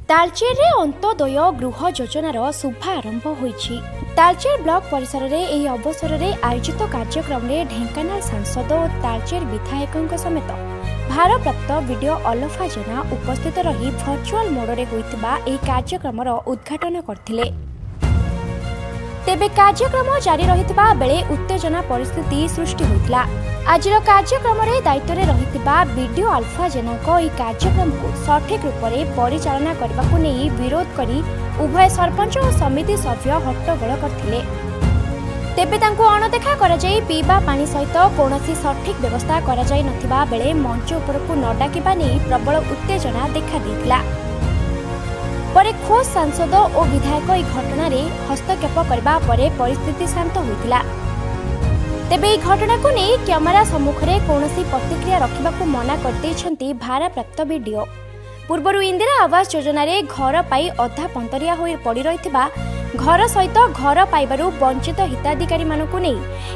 तालचेर अंत्योदय गृह योजनार शुभारंभ होईछि। तालचेर ब्लॉक परिसर में यह अवसर में आयोजित कार्यक्रम में ढेंकानाल सांसद और तालचेर विधायकों समेत भारप्राप्त वीडियो अलफा जेना उपस्थित रही भर्चुआल मोड में होइतिबा एही कार्यक्रम उद्घाटन करथिले। तेबे कार्यक्रम जारी रहितबा बेले उत्तेजना परिस्थिति सृष्टि होइतला। आजिर कार्यक्रम रे दायित्व रे रहितबा वीडियो अल्फा जेनाको एही कार्यक्रम को सठिक रूप से परिचालना करबाकू नेई विरोध करी उभय सरपंच और समिति सभ्य हट्टगोल करथिले। तेबे तांको अणदेखा करा जाई पीबा पानी सहित कोनोसी सठिक व्यवस्था करा जाई नथिबा बेले मंच उपरकू न डाकिबा नेई प्रबल उत्तेजना देखा देइतला। परे खोज सांसद और विधायक ई घटना रे हस्तक्षेप करबा परे परिस्थिति शांत होइतिला। तेबे ई घटना को नै कैमरा सम्मुख रे कोनोसी प्रतिक्रिया रखिबाकू मना करदैछंती भारप्राप्त वीडियो। पूर्वरु इंदिरा आवास योजना रे घर पाई अधा पंतरिया होई पड़ी रहितबा घर सहित घर पाइबारु वंचित हिताधिकारी मानकू नै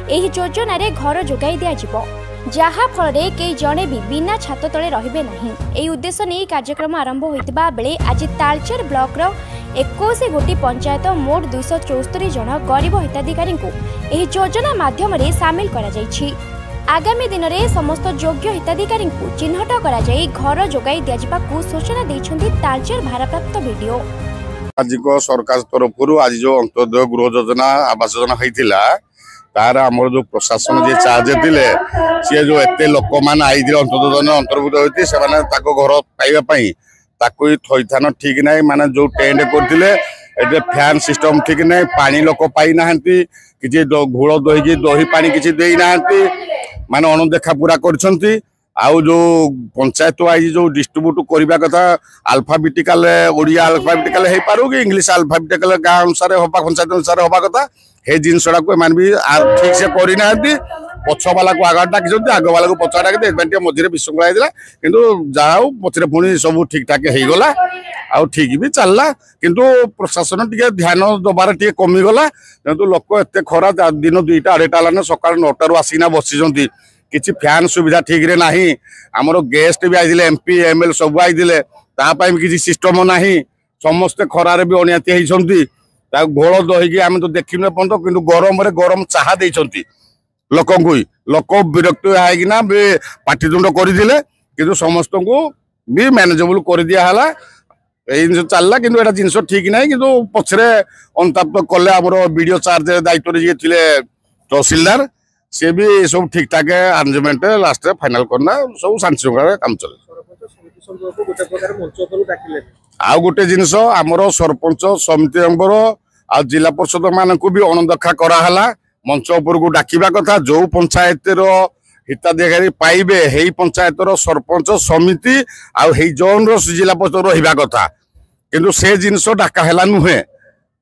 एही योजना रे घर जोगाई दिया जिवो, जहा फल रे कई जणे भी बिना छात तले रहिबे नाही। एही उद्देश्य नै कार्यक्रम आरंभ होइतिबा बेले आज तालचेर ब्लॉक रो 21 गोटी पंचायत मोट 274 जन गरीब हिताधिकारी को एही योजना माध्यम रे शामिल करा जायछि। आगामी दिन में समस्त योग्य हिताधिकारी को चिन्हट करा जाई घर जोगाई दिया जिबाकू सूचना दैछंती तालचेर भारप्राप्त वीडियो। आज को सरकार तरफ आज जो अंत्योदय गृह योजना आवास योजना होइतिला तार आमर जो प्रशासन जे चार्ज दिले सी जो एते लोक मान आई अंत्योदय योजना अंतर्भुक्त होती से माने ताको घर पाइबा पई ताको थैथान ठीक नाही। माने जो टेंट करथिले एते फैन सिस्टम ठीक नाही, पानी लोक पाई नाहंती, किछि घोळ दही दही पानी किछि देई नाहंती, माने अणदेखा पूरा करछंती। आउ जो पंचायत वाइज जो डिस्ट्रीब्यूट करबा कथा अल्फाबेटिकल ओडिया अल्फाबेटिकल हे पारो कि इंग्लिश अल्फाबेटिकल गाँव अनुसार होबा पंचायत अनुसार होबा कथा हे जिनसडा को मान भी ठीक से करि नाहंती। पछ वाला को आगा डाकिछंती, आग वाला को पछ डाकि एबंटिया मझिरे विशृंखला हेदिला, किंतु जाऊ पछरे पुणी सब ठीक ठाक हे गला आउ ठीक भी चलला। किंतु प्रशासन टिके ध्यान दबार टिके कमी गला, किंतु लोक एते खरा दिन 2टा 2:30 लाने सकाळ 9टा रु आसीना बसिछंती। किछि फैन सुविधा ठीक रे नाही, हमरो गेस्ट भी आइदिले एमपी एमएल सब आइदिले ता पई किछि सिस्टम नाही, समस्त खरारे भी अनियाती हेइछंती। ता घोळ दहिकी आमे तो देखिने पंत, किंतु गरम रे गरम चाहा देइछंती लोकंकु। लोक विरक्त आइकिना बे पाटितुंड करिदिले, किंतु समस्त को भी मैनेजेबल कर दिया हला। एई जिंस चलला, किंतु एटा जिंस ठीक नाही। किंतु पछरे अंताप्त कले हमरो वीडियो चार्ज दायित्व रे जे थिले तहसीलदार से भी सब ठीक ठाक अरेंजमेंट लास्ट फाइनल करना सब शांति शृंखला काम चले। आ गोटे जिनस आमर सरपंच समिति मेंबर आ जिला परिषद मान को भी अणदेखा कराला। मंच उपर को डाकिबा कथा जो पंचायत हिताधिकारी पाइबे हे पंचायत सरपंच समिति आ जोन जिला परिषद रहिबा कथा, किंतु से जिनस डाका हैला नुहे।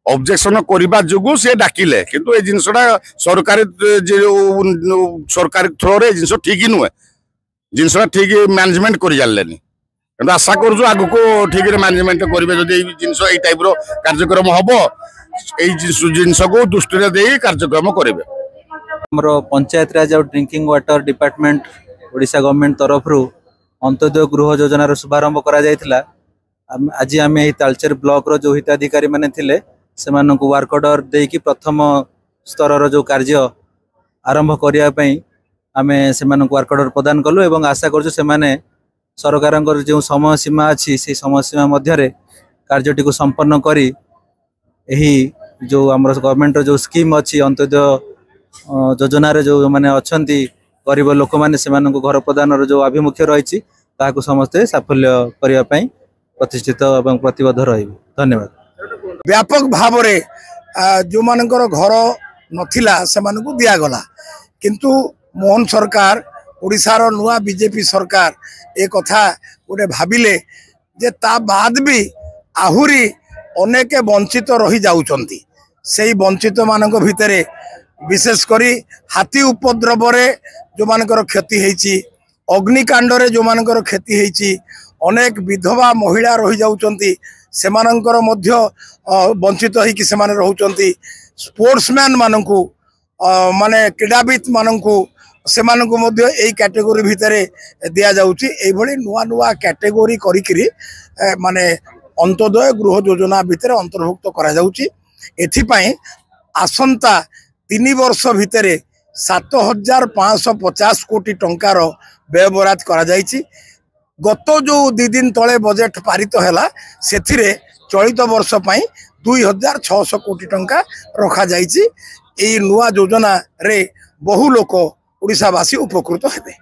ऑब्जेक्शन करबा जोगु से डाकिले, किंतु ए जिनसडा सरकारी थ्रो रे जिनस ठीक नुहे। जिनसडा ठीक मैनेजमेंट करि जालेनी, किंतु आशा करजु आगु को ठीक रे मैनेजमेंट करिवे। जदि जिनस ए टाइप रो कार्यक्रम हबो ए जिनस को दृष्टि रे देई कार्यक्रम करिवे। हमरो पंचायत राज और drinking water department Odisha government तरफ रु अंत्योदय गृह योजना रो शुभारंभ करा जायतिला। आज आमे तालचेर ब्लॉक रो जो हिताधिकारी माने थिले सेमानंकु वर्क ऑर्डर देकी प्रथम स्तर जो कार्य आरंभ करिया पई आमे सेमानंकु वर्क ऑर्डर प्रदान कलु एवं आशा करजु सेमाने सरकारंकर जो समय सीमा अछि से समय सीमा मध्य रे कार्यटी को संपन्न करी एही जो हमर गवर्नमेंट जो स्कीम अछि अंत्योदय योजना रे जो माने अछंती गरीब लोक माने सेमानंकु घर प्रदान रो जो अभिमुख्य रहिछि ताकू समस्त साफल्य करिया पई प्रतिष्ठित एवं प्रतिबद्ध रहिबो। धन्यवाद। व्यापक भाव रे जो मानकर घर नथिला से मानकु दिया गला, किंतु मोहन सरकार ओडिशार नुआ बीजेपी सरकार ए कथा गोटे भाबिले जे ता बाद भी आहुरी अनेक वंचित रही जाउचंती। सेही वंचित मानक भितरे विशेष करी हाथी उपद्रव रे जो मानकर क्षति हेची, अग्निकांड रे जो मानकर क्षति हेची, अनेक विधवा महिला रही जाउचंती सेमानंकर मध्य वंचित होइकि सेमाने रहउचंती। स्पोर्ट्समैन मानकु माने क्रीडाविद मानकु सेमानकु मध्य एई कैटेगरी भितरे दिया जाउची। एई भली नुआ नुआ कैटेगरी करिकरी माने अंत्योदय गृह योजना भितर अंतर्भुक्त करा जाउची। एथिपाई आसंता 3 वर्ष भितर 7,550 कोटी टंकार व्यय बराद करा जाइची। गत जो 2 दिन तले बजेट पारित हैला सेथिरे चलित वर्ष पाई 2,600 कोटी टंका रखा जाइची। एई नुआ योजना रे बहु लोक ओडिशावासी उपकृत हेबे।